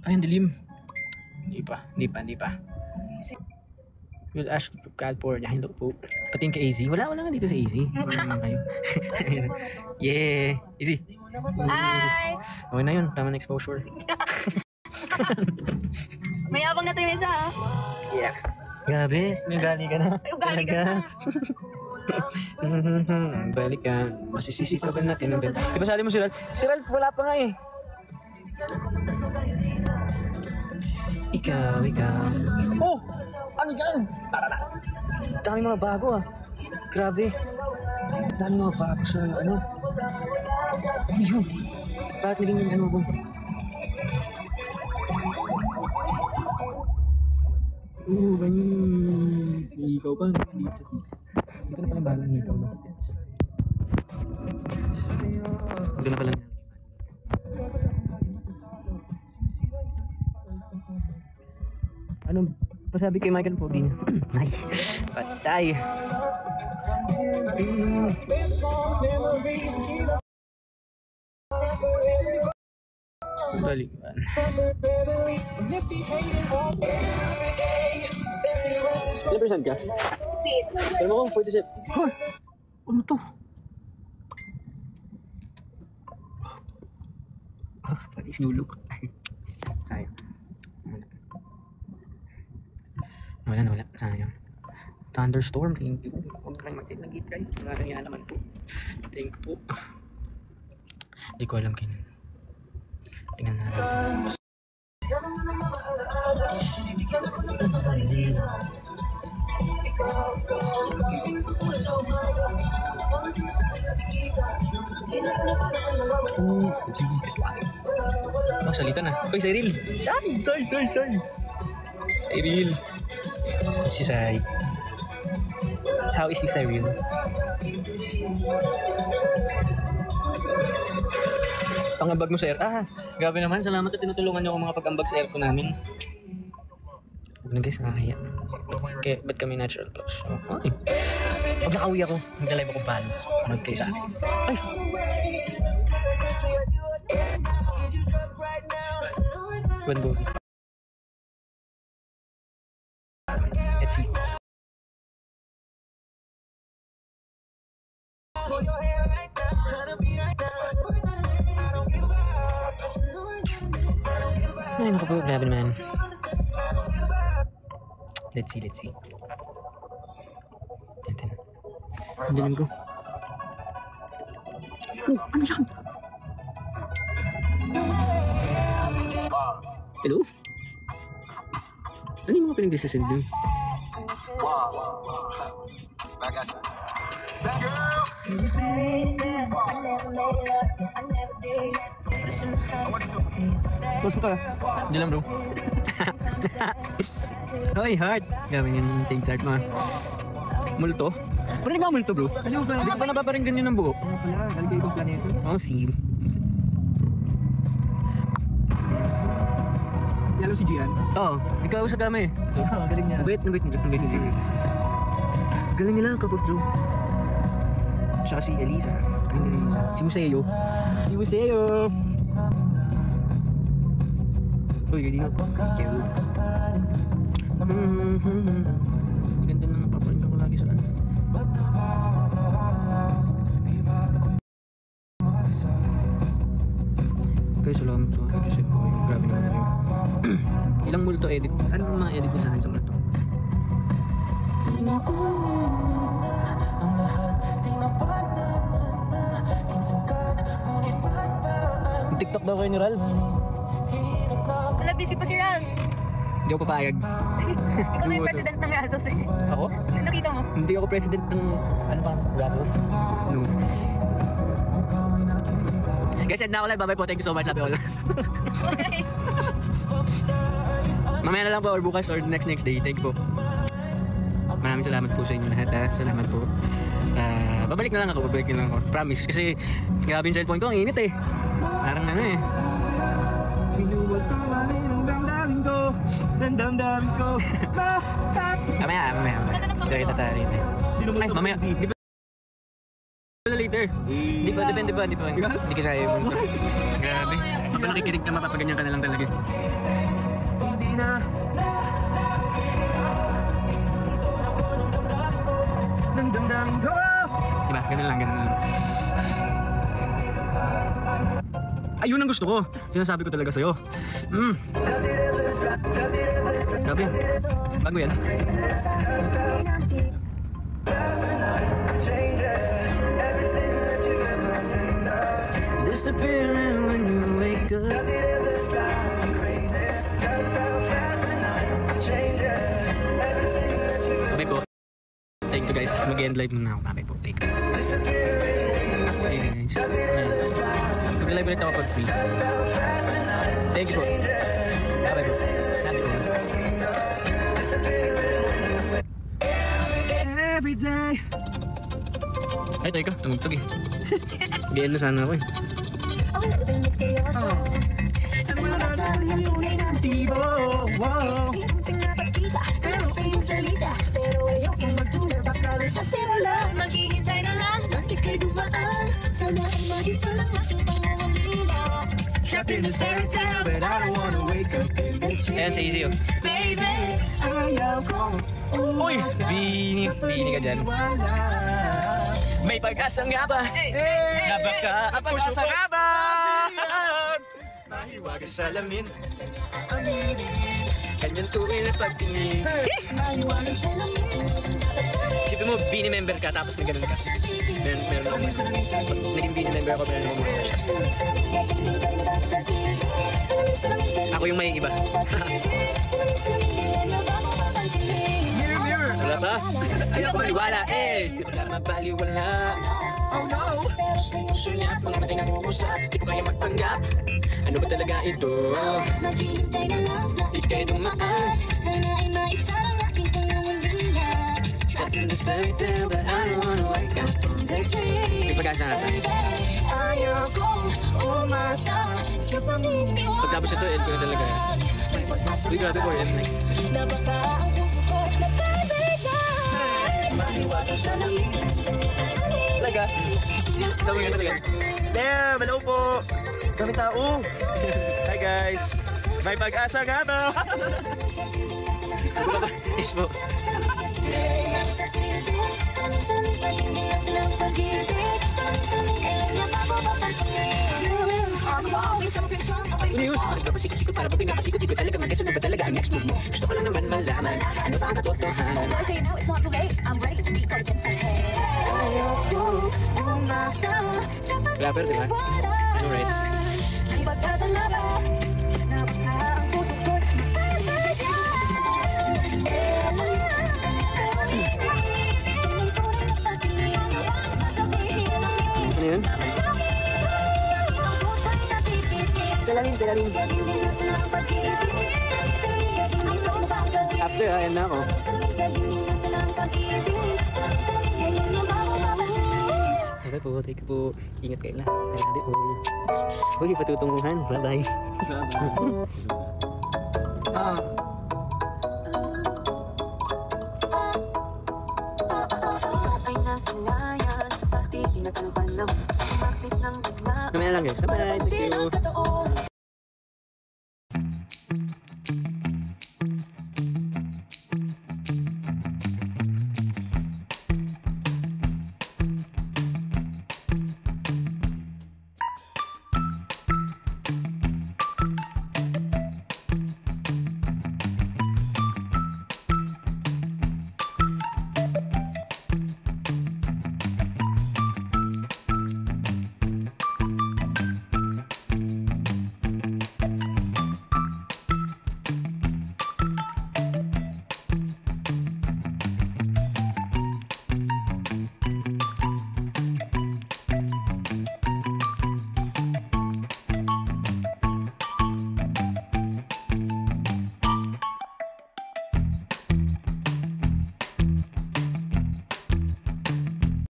Ay, ang dilim. Hindi pa. We'll ask California. Hello po. Pating ka AZ. Wala nga dito sa AZ. Wala kayo. Yeah. Easy. Hi! Okay na yun. Tama na exposure. Mayabang na tayo isa, ha? Yeah. Grabe. Nagali ka na. Ay, ugali ka na. Balik ka. Masisisi ka ba natin? Di ba sali mo si Ralph? Si Ralph wala pa nga eh. Ikaw. Oh! Ano dyan? Dami mga bago ah. Grabe. Dami mga bago sa ano. Ayun. Bakit naging yung ano ko? Ganyan. Ikaw pa. Dito na pala balang ikaw. Dito na pala. Ano pasabi kay Michael Pogi? Ay, patay. Balikan. Ilan percent ka? Pero mo kung 47. Hoy! Ano to? Pati sinulok. Sayang. Wala. Sayang. Thunderstorm. Thank you. Huwag kang mag-sit na git guys. Wala kang yan naman po. Thank you po. Hindi ko alam kailan. Tingnan natin. Oh, salita na. Uy, Cyril! Say! Cyril! Si Sai. How is si Cyril? Pangambag mo sa air. Grabe naman. Salamat at tinutulungan niyo ako mga pag-ambag sa aircon namin. Huwag na guys, nakakaya. Kaya, ba't kami natural plus? Okay. Pag nakawi ako, nag-live ako balance. Panood kayo sa akin. Ay! One bogey. Let's see. Ay, naku po, grabe naman. Let's see. Tintin. Ang dilim ko. Oh, ano yan? Hello? Ano yung mga pinag-desisend mo? Close mo ka. Diyan lang bro. Hoy heart. Gawin yung things heart mo. Multo? Parinig ka multo bro. Hindi ko pa napaparinggan yun ng buo. Ano pala? Galing kayo ibang planeta? Oh, see. Yalo si Gian? Oo, ikaw sa dami. Galing niya. Wait. Galing nila kapag bro. Tsaka si Elisa. Si Museo. Uy, hindi na. Ganda na napaparinggan ko lagi sa ano. Okay, salamat po. Kasi po, grabe naman kayo. Ilang multo edit? Ano mga edit ko sa akin sa multo? Yung TikTok daw kayo ni Ralph? Wala, busy pa si Ralph. Hindi ako papayag. Ikaw na yung president ng Razos eh. Ako? Nakita mo? Hindi ako president ng... Ano pa? Raffles? No. Guys, end na ako live. Bye-bye po. Thank you so much. Love you all. Okay. Mamaya na lang po or bukas or next day. Thank you po. Maraming salamat po sa inyo lahat ha. Salamat po. Babalik na lang ako. Promise. Kasi grabe yung cellphone ko. Ang init eh. Parang ano eh. Pinuwag ko manin ang damdamin ko. Mamaya. Kita tayo rin eh. Sino mo mamaya. Di ba later? Hindi pa, depende pa, hindi pa. Hindi ka kaya yung monitor. Grabe. Pag pa nakikinig ka, mapapaganyan ka na lang talaga. Hindi na. Nang damdamin ko. Diba? Ganun lang, ganun lang. Ayun ang gusto ko. Sinasabi ko talaga sa'yo. Grabe. Bago yan. Disappearing when you wake up. Okay po. Thank you guys. Mag-end live muna ako. Okay po. Thank you. Sige guys. Mag-live ulit ako pag free. Thank you po. Okay po. Every day. Ay, teka. Tumugtog eh. Mag-end na sana ako eh. Tibo. Wow. Maghihintay na lang. Trapped in this fairy tale, But I don't wanna wake up in this Ayan, sa easy oh. baby. ayaw ko. Uy! Bini ka dyan. May pag-asa nga ba? Na baka ang puso ko mahiwaga sa lamin. Kanyang tuwing na pagtingin. Sipin mo, Bini member ka tapos na ganun ka. Meron ako. Naging Bini member ako, meron ako mga siya. Ako yung may iba. Wala ba? Ayoko maniwala eh. Di ko na mabaliwala. Oh no. Gusto niya kung naman ang uusap. Di ko kaya magpanggap. Ano ba talaga ito? Ika'y dumaan. Trapped in this fairy tale, but I don't wanna wake up in this dream. May pag-asa nga ba? Pagtapos ito, end ko na talaga. Uy, grabe po, end nice. Talaga? Tama nga talaga. Damn, hello po. Kami tao. Hi guys. May pag-asa nga ba? Yes po. Ano yun? Pasikot-sikot para pag pinapakikot-ikot talaga magkasa mo ba talaga ang next move mo? Gusto ko lang naman malaman ano ba ang katotohanan? Say now it's not too late. I'm ready to be for the princess. Rapper, di ba? Ano right? Ano yun? Salamin. After, ayan na ako. Okay po, thank you po. Ingat kayo lahat. I love you all. Huwag ipatutunguhan. Bye-bye. Mamaya lang guys. Bye-bye. Thank you.